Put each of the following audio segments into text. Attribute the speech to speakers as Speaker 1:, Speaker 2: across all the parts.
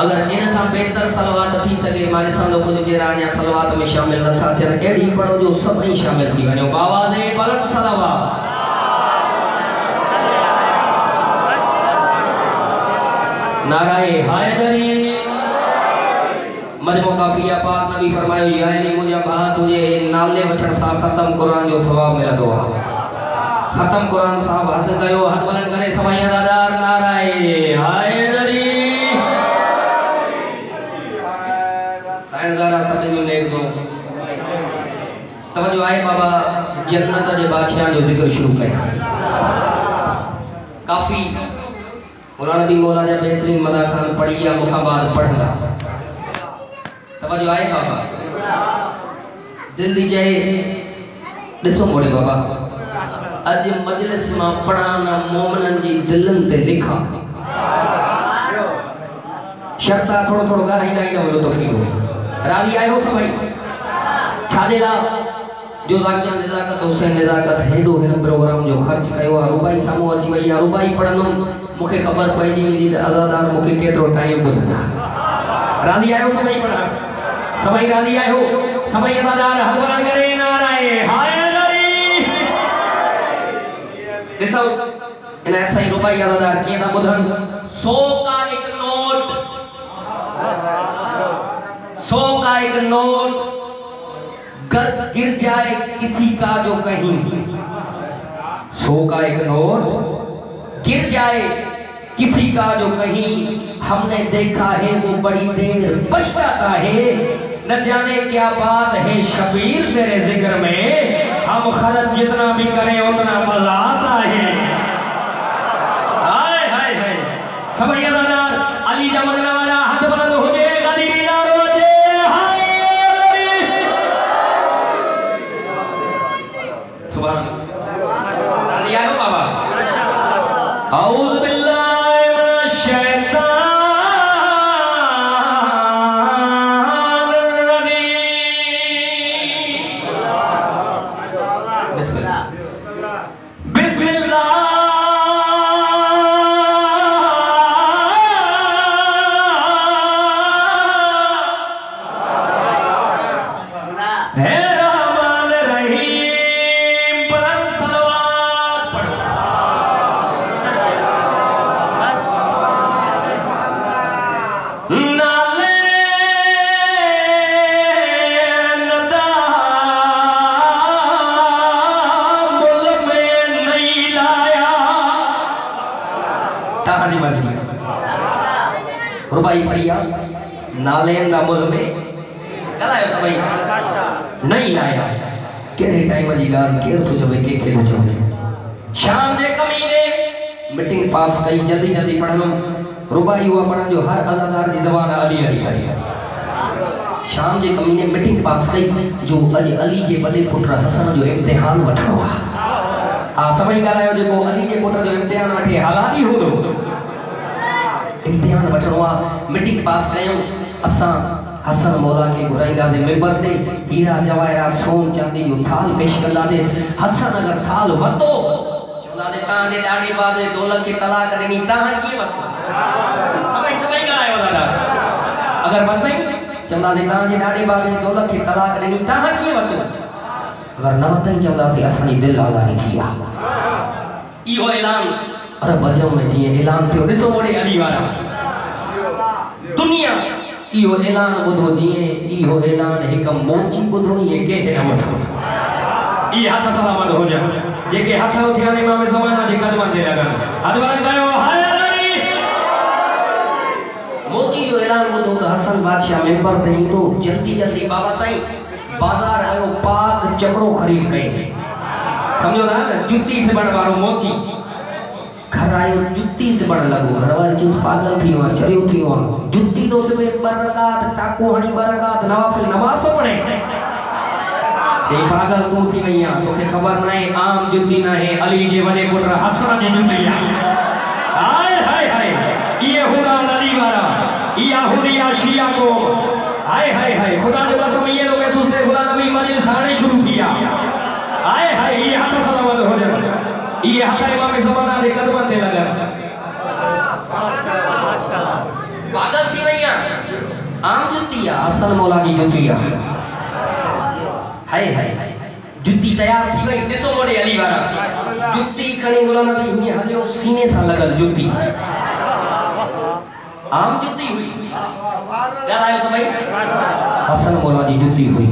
Speaker 1: अगर इन का बेहतर सलवात थी सके माने संदो कुछ जेरा या सलवात में शामिल न था थे एड़ी पढ़ो जो सभी शामिल थी वने बाबा दे पलट सलवात नाराए हैदरी मजमू काफिया पाक नबी फरमायो यानी मुझे बात तुझे नाले वठण सा खत्म कुरान जो सवाब मिलदो खत्म कुरान साहब हासिल कयो हाथ बुलंद करे सभई अदादार नाराए हैदरी साइंसदार सब में नेक दो तवज्जो आए बाबा जन्नत के बादशाह जो जिक्र शुरू कया काफी मौलाना भी मौला जा बेहतरीन मदा खान पढ़ी या मुखा बाद पढ़ना तवज्जो आए बाबा दिल दी जाए दिसो मोड़े बाबा आज मजलिस में पढ़ाना मोमनन जी दिलन ते लिखा शर्ता थोड़ो थोड़ो गाइना इना हो तो फील हो राजी आयो सभई छादेला जो जाकिया नजाकत हुसैन नजाकत हेडो हिन प्रोग्राम जो खर्च कयो रुबाई सामू अची वई रुबाई पढ़नो मुखे खबर पईजी वी अदादार मुखे केतरो टाइम बुधना राजी आयो सभई पढ़ा सभई राजी आयो सभई अदादार हाथ बुलंद करे नाराए हैदरी दिसो इन ऐसा ही रुबाई अदादार के ना बुधन 100 का एक नोट 100 का एक नोट गिर जाए किसी का जो कहीं 100 का एक नोट गिर जाए किसी का जो कहीं हमने देखा है वो बड़ी देर पछताता है न जाने क्या बात है शबीर तेरे जिक्र में हम खर्च जितना भी करें उतना मजा आता है हाय हाय हाय सभई अदादार अली जमन वाला हाथ बुलंद हो जाए गदी नारो औज़ु बिल्लाहि मिनश शैतानिर रजीम बिस्मिल्लाह बिस्मिल्लाह रुबाई पढ़िया नाले ना मुल में गलायो सभई नहीं लाया केड़े टाइम जी गाल केर तो चवे के खेल चवे शाम जे कमीने मीटिंग पास कई जल्दी जल्दी पढ़नो रुबाई हुआ पढ़न जो हर अदादार जी जबान अली अली करी शाम जे कमीने मीटिंग पास कई जो अली के बले पुत्र हसन जो इम्तिहान वठो आ सभई गलायो जो अली के पुत्र जो इम्तिहान वठे हालाती हो दो इम्तिहान वठणो मीटिंग पास कयो असा हसन मौला के घुराईंदा दे मेंबर ते हीरा जवाहरात सोन चांदी जो थाल पेश कंदा दे हसन अगर थाल वतो चंदा दे तां दे डाडी बाबे दौलत के तलाक देनी तां की वतो सभई सभई गलायो दादा अगर वतई चंदा दे तां दे डाडी बाबे दौलत के तलाक देनी तां की वतो अगर न वतई चंदा से असनी दिल आगानी थिया इहो ऐलान अरे बजम में थी ऐलान थियो दिसो मोड़े अली वाला दुनिया इहो ऐलान बुधो जिए इहो ऐलान एक मोची बुधो ये के है वठो ई हाथ सलामत हो जा जेके हाथ उठिया ने इमाम ज़माना जे कदम दे लगा अदवान गयो हाय अली मोची जो ऐलान बुधो तो हसन बादशाह मेंबर थे तो जल्दी जल्दी बाबा साईं बाजार आयो पाक चपड़ो खरीद कई समझो ना जुत्ती से बड़ वारो मोची घर आयो जुत्ती से बड़ लगो घर वाले चूस पागल थी वहां चरियो थी वहां जुत्ती तो से एक बार रकात टाको हणी बरकात नवाफिल नमाज तो पढ़े ते पागल तू थी वैया तोखे खबर नहीं आम जुत्ती ना है अली जे वने पुत्र हसन जी जुत्ती हाय हाय हाय ये हुदा अली वाला या हुदिया शिया को हाय हाय हाय खुदा ने कसम ये लोग महसूस थे खुदा नबी मजलिस साढ़े शुरू किया हाय हाय ये हाथ सलामत हो जाए ये हाथ इमाम ज़माना दे कदम दे लगा पागल थी भैया हसन मौला की जुती हाय हाय जुती तैयार थी वई दिसो मोड़े अली वारा जुती खणी गुलाम नबी हुई हलियो सीने सा लगल जुती आम जुती हुई गलायो सभई हसन मौला की जुती हुई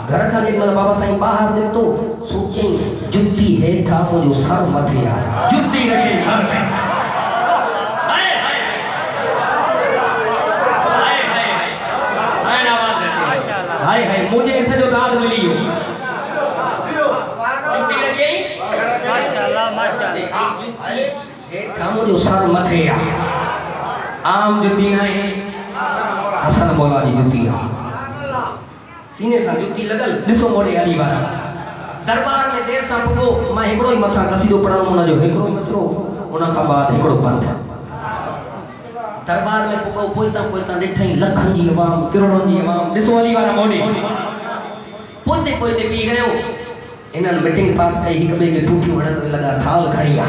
Speaker 1: घर का देख मतलब बाबा साईं बाहर ले तो सोचे जुती हेठा मुझो सर मथे आ जुती रखे सर पे हाय हाय हाय हाय साईं आवाज रखे हाय हाय मुझे ऐसे जो दाद मिली हो जुती रखे माशाल्लाह माशाल्लाह जुती हेठा मुझो सर मथे आ आम जुती नहीं हसन मौला की जुती सीने सा जुती लगल दिसो मोड़े अली वारा दरबार में देर सा पुगो मां हिकड़ो ही मथा कसीदो पढ़ण उन जो हिकड़ो ही मसरो उन का बाद हिकड़ो पंथ दरबार में पुगो पोइता पोइता डिठई लखन जी अवाम करोड़न जी अवाम दिसो अली वारा मोड़े पोते पोते पी गयो इनन मीटिंग पास कई हिक बे के टूटी वड़न लगा थाल खड़िया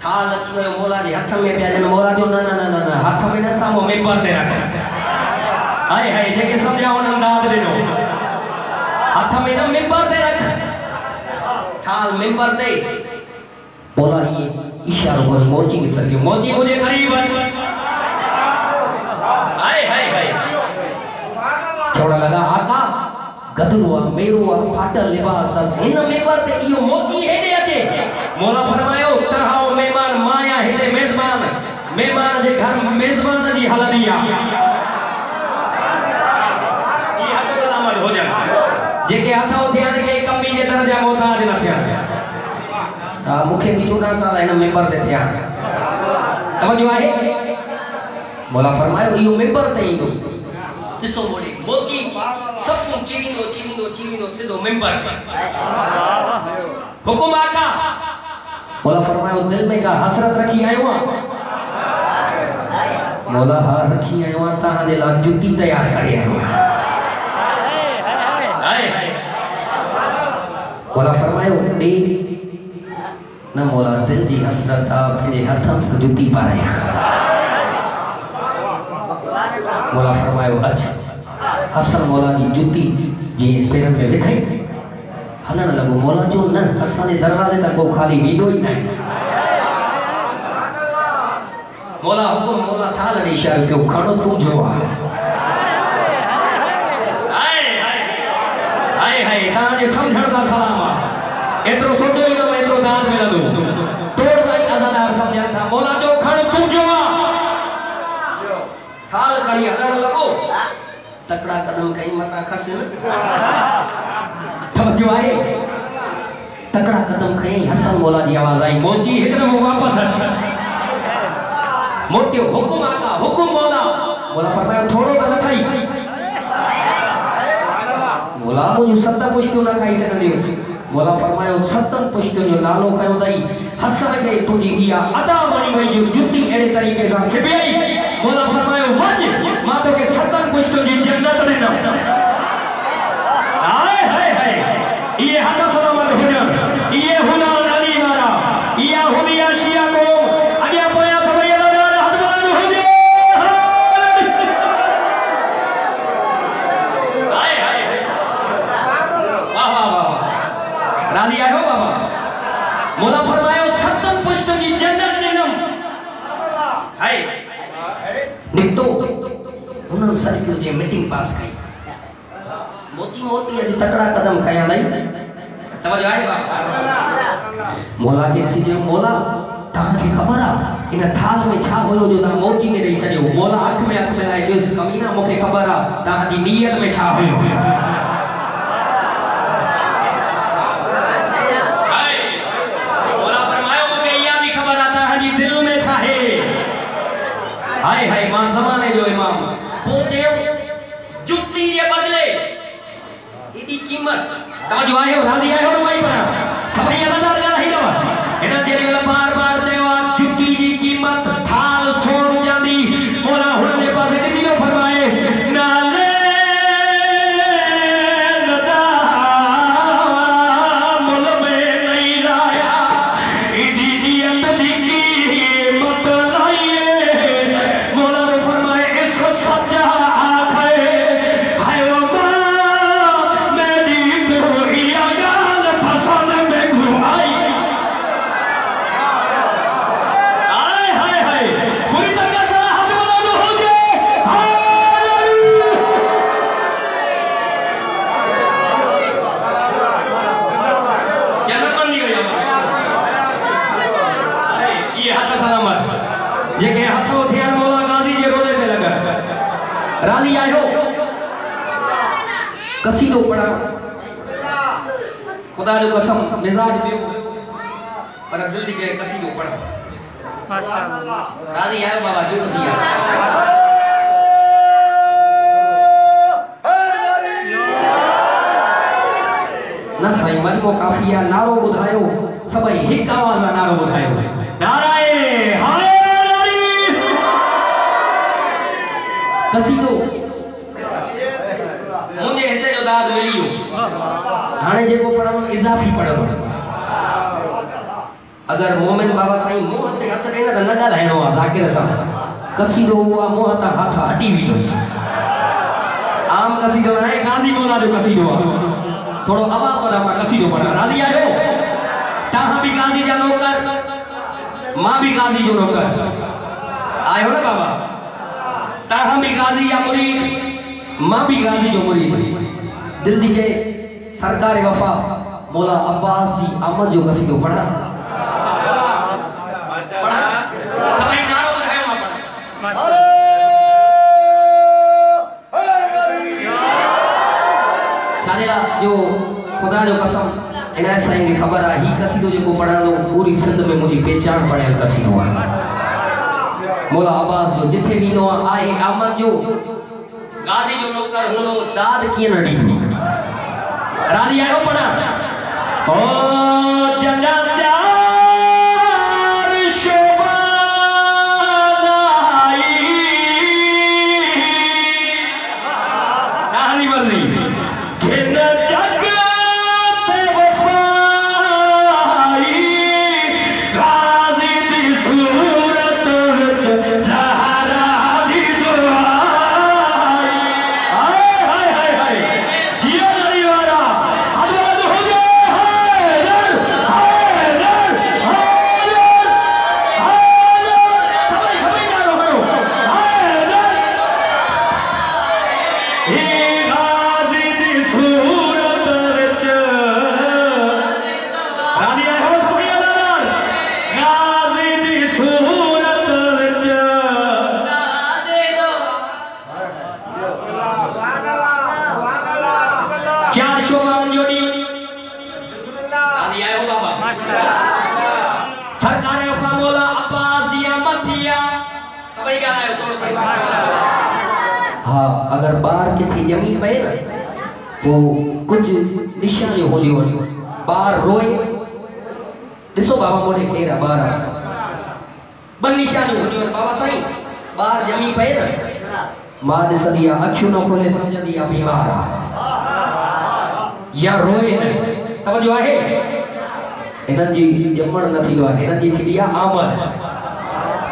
Speaker 1: थाल अची वयो मौला जे हथ में पिया जन मौला जो ना ना ना ना हाथ में न सामो मेंबर ते रख हाय हाय जेके समझा उन अंदाज दिनो हाथ में न मेंबर ते रख थाल मेंबर ते बोला ये इशारो कर मौजी के सर के मौजी मुझे करीब अच हाय हाय हाय छोड़ा लगा आका गदरुआ मेरुआ फाटल लिबास दस इन मेंबर ते इयो मौजी हेडे अचे मौला फरमायो तहाओ मेहमान माया हेडे मेजबान मेहमान जे घर मेजबान जी हलदिया जेके हथ थिया के कमी जे तरह जा मोहताज न थिया ता मुखे भी 14 साल इन मेंबर ते थिया तवज्जो आहे मौला फरमायो इयो मेंबर ते ईंदो दिसो मोड़े मोची सफु चीरींदो चीरींदो चीरींदो सिधो मेंबर हुकुम आका मौला फरमायो दिल में का हसरत रखी आयो मौला हा रखी आयो ता दे ला जुती तैयार करे आयो मौला फरमायो दे न मौला दिल जी हसरत आ पंहिंजे हथन से जुती पाया मौला फरमायो अच्छा हसन मौला की जुती जी पैर में विखाई हलण लगो मौला जो न असाने दरवाजे तक को खाली वीडो ही नहीं मौला हुकुम मौला थाल ने इशारो क्यों खड़ो तू जो ताजे समझण का सलाम एतरो सोचो ही न एतरो दान मिलंदो तोड़ गई अदादार समझा था मौला जो खड़ तू जो थाल खड़ी हलण लगो तकड़ा कदम कई मता खसे तवज्जो आहे तकड़ा कदम कई हसन मौला जी आवाज आई मोची एकदम वापस अच मोटियो हुकुम आका हुकुम मौला मौला फरमाया थोड़ो तो न खाई मौला मुझे 7 पुश्तियों ना खाई सकंदी मौला फरमायो 7 पुश्तियों जो नालो खयो दई हसन के तुजी इया अदा बणी वई जो जुती एड़े तरीके सा सिबई मौला फरमायो वज मां तो के 7 पुश्तियों जी जन्नत में न हाय हाय हाय ये हद सलामत हुजर ये हुना अली वाला ये हुनिया शिया को अगिया पोया सबई अल्लाह हद बुलंद हुजे राजी आयो बाबा मौला फरमायो 7 पुष्ट की जन्नत निनम हाय निकतो उन्हन सरियो जे मीटिंग पास कई मोची मोती अज तकड़ा कदम खया नहीं तवज्जो आहे बाबा मौला के सी जे मौला ता के खबर आ इन थाल में छा होयो जो ता मोची के दई छडियो मौला अख में लाए जो कमीना मुखे खबर आ ता जी नियत में छा होयो हाय हाय मां जमाने जो इमाम पोचे जुती जे बदले एडी कीमत तवज्जो आयो राजी आयो भाई पर सभई अदादार ॻाल्हाई दव हिन जेडी वेला बार-बार चयो जुती जी कीमत थाल सोन जांदी मौला हुन जे पासे ॾिसी न फरमाए नाले जेके हथो थियण मौला गाजी जे रोज़े ते लगा राली आयो कसीदो पढ़ा खुदा जो कसम मिजाज दियो पर दिल दी जे कसीदो पढ़ा माशाअल्लाह राली आयो बाबा जो थिया ना साईं मजमो काफिया नारो बुधायो सभई हिक आवाज में नारो बुधायो नाराए हैदरी कसीदो मुझे हिस्से जो दाद मिलियो हाणे जेको पढ़णो इजाफी पढ़णो अगर मोमिन बाबा साईं मुंह ते हथ ॾे न त न ॻाल्हाइणो आहे ज़ाकिर सां कसीदो हुआ मुंह तां हथ हटी वियोसि आम कसीदो न आहे गाज़ी मौला जो कसीदो आहे थोड़ो अवा पर अपना कसीदो पढ़ा राजी आयो ताहा भी गांधी जा नौकर मां भी गांधी जो नौकर आयो ना बाबा ताहा भी गांधी या मुरीद मां भी गांधी जो मुरीद दिल दीजे सरकार वफा मौला अब्बास जी अहमद जो कसीदो पढ़ा सभी नारो बुधायो मां चालेला जो खुदा जो कसम इना साईं की खबर है ही कसीदो जो पढ़ांदो पूरी सिंध में मुझी पहचान पढ़ियल कसीदो है मौला अब्बास जो जिथे भी नो आए आमद जो गाजी जो नौकर हुनो दाद किए न दी रानी आयो पढ़ा ओ जन्नत चार शोभाई रानी बल्ली हाँ अगर बार किथे जमी पे ना तो कुछ निशानी होनी बार रोए दिसो बाबा मोरे खेरा बार बन निशानी होनी बाबा साईं बार जमी पे ना मां दिसदिया अखियों न खोले समझदिया बीमार या रोए न तवज्जो आहे इनन जी जमण न थींदो आहे इनन जी थींदी आहे आमद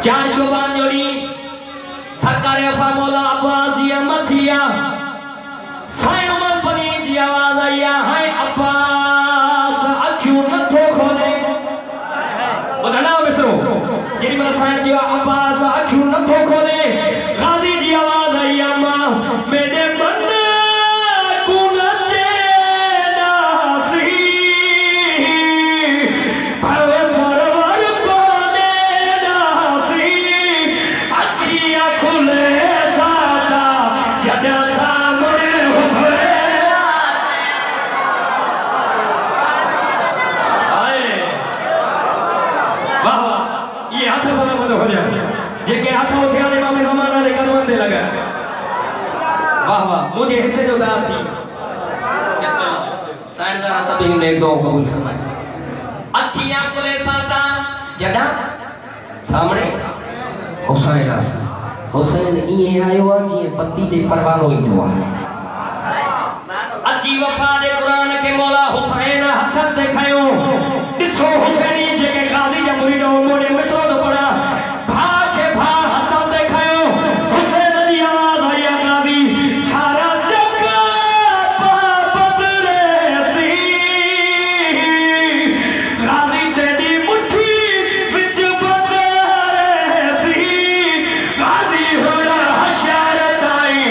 Speaker 1: चार शोभान जोड़ी सरकार वफा मौला अब्बास जी मथिया साईं उमर बनी जी आवाज आई है अब्बास अखियों नथो खोले बुधना विसरो जेडी मन साईं जी अब्बास अखियों नथो खोले गाजी जी आवाज आई मां मेरे मन को नचे नासी भव सरवर कोने नासी अखियां खुले सादा जदा सामने हुए आए वाह वाह ये हाथ सलामत हो जाए जेके हाथ उठे आने मामे जमाना रे कदमन दे लगा वाह वाह मुझे हिस्से जो दाद थी साइड दा सभी ने दो कबूल फरमाए अखियां खुले सादा जदा सामने हुसैन इए आयो आ जी पत्ती ते परवानो ईंदो आ अची वफा दे कुरान के मौला हुसैन हथ ते खयो दिसो हुसैनी जेके गाजी जा मुरीद मोरे मिसरो तो पड़ा भा के भा हथ ते खयो हुसैन दी आवाज आई गाजी सारा जग बदले सी गाजी तेरी मुट्ठी विच बदले सी गाजी होड़ा हशरत आई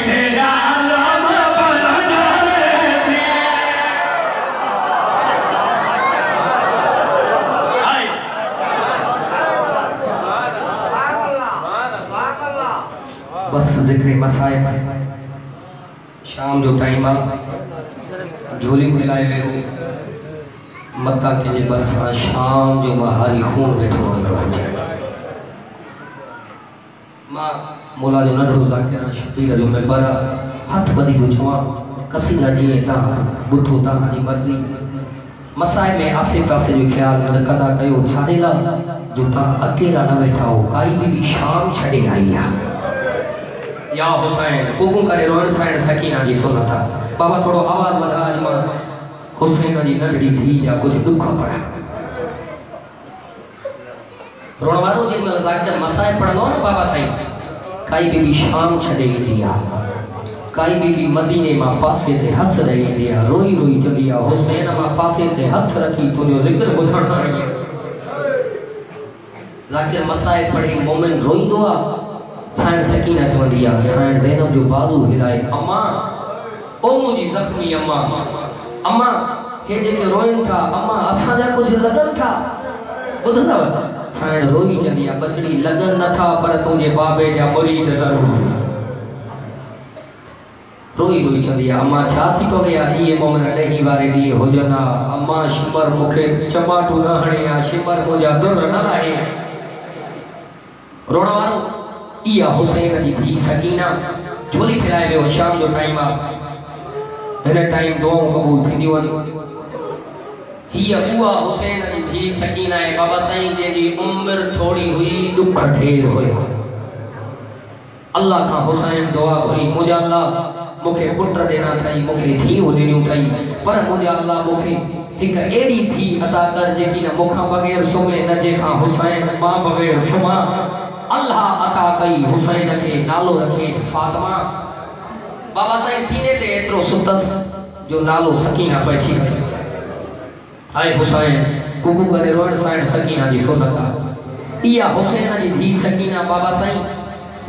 Speaker 1: तेरा अल्लाह बदले सी बस जिक्र मसाए शाम जो टाइम आ झोली मिलाए वे हो मता के बस शाम जो महारी खून वेठो तो मां मोला जो नढो ज़ाकिर शबीर जो मेंबर हाथ बदी तो चवा कसीदा जी ता बुठो ता जी मर्जी मसाए में आसे पासे जो ख्याल न कदा कयो छादेला जो ता अकेला न बैठा हो काई भी शाम छड़े आई या हुसैन कुकू करे रोन साइड सकीना जी सुनता बाबा थोड़ो आवाज बढ़ा आज मां हुसैन जी नंढड़ी थी या कुछ दुख पड़ा रोणवारो जिन में ज़ाकिर मसाए पढ़नो न बाबा साईं काई भी शाम छड़े दिया काई भी मदीने मां पासे से हाथ रही दिया रोई रोई चलिया हुसैन मां पासे से हाथ रखी तो जो जिक्र बुझण आई ज़ाकिर मसाए पढ़ी मोमिन रोईंदो आ साइण सकीना चवंदी आ साइण ज़ैनब जो बाजू हिलाए अम्मा ओ मुजी ज़ख्मी अम्मा अम्मा हे जेके रोइन था अम्मा असा जा कुछ लगन था बुधंदा साइण रोई चली आ बचड़ी लगन न था पर तुझे बाबे जा मुरीद जरूर रोई रोई चली आ अम्मा छा थी तो गया ये मोमन डही वारे दी हो जना अम्मा शिमर मुखे चमाटू न हणे आ शिमर मुजा दुर न रहे रोण वारो इया हुसैन जी थी सकीना झोली फैलाए वे शाम जो टाइम आ हिन टाइम दुआऊं कबूल थींदी वनी हिया बुआ हुसैन जी थी सकीना है बाबा साईं जी उम्र थोड़ी हुई दुख ढेर होया अल्लाह का हुसैन दुआ करी मुझे अल्लाह मुखे पुत्र देना थई मुखे धीउ देनियूं थई पर मुझे अल्लाह मुखे एक एडी थी अदा कर जेकी न मुखा बगैर सुमे न जेखा हुसैन मां बगैर सुमा अल्लाह अता कई हुसैन के नालो रखे फातिमा बाबा साईं सीने ते एतरो सुतस जो नालो सकीना पछी आए हुसैन कुकू करे रोण साइड सकीना जी सुनता इया हुसैन जी धी सकीना बाबा साईं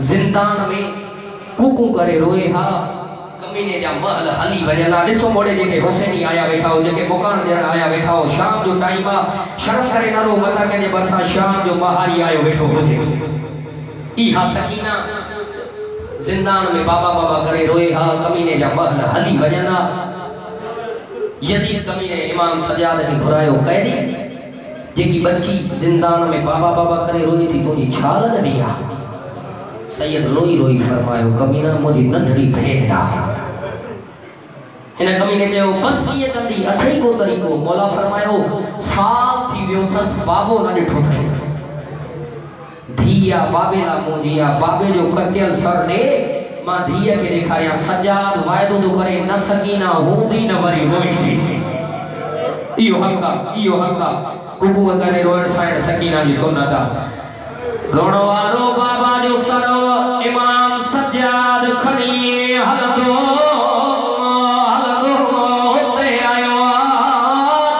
Speaker 1: जिंदान में कुकू करे रोए हा कमीने जा महल हली वजना दिसो मोड़े जेके हुसैनी आया बैठा हो जेके मुकान देण आया बैठा हो शाम जो टाइम आ शर्म करे नालो मता के बरसा शाम जो महारी आयो बैठो होजे इहा सकीना जिंदान में बाबा बाबा करे रोए हा कमीने जा महल हली वजना यजीद कमीने इमाम सजाद के घुरायो कैदी जेकी बच्ची जिंदान में बाबा बाबा करे रोई थी तुझी छाल लगी आ सैयद रोई रोई फरमायो कमीना मुझी नंढड़ी भेड़ आ हिन कमीने चयो बस ये कंदी अथई को तरीको मौला फरमायो साल थी वियो थस बाबो न डिठो थे धीया बाबेला मुंजिया बाबे जो कटियल सर ने मां धीया के दिखाया सजाद वायदो जो करे न सकीना होंदी न वरी होई थी इयो हक्का कुकू करे रोण साइड सकीना जी सुनता रोण वारो बाबा जो सरो इमाम सजाद खणी हलदो ते आयो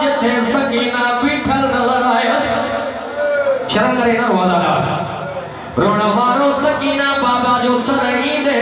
Speaker 1: जिथे सकीना बिठल लड़ाया शर्म करे ना वाला रोण वारो सकीना बाबा जो सरणी दे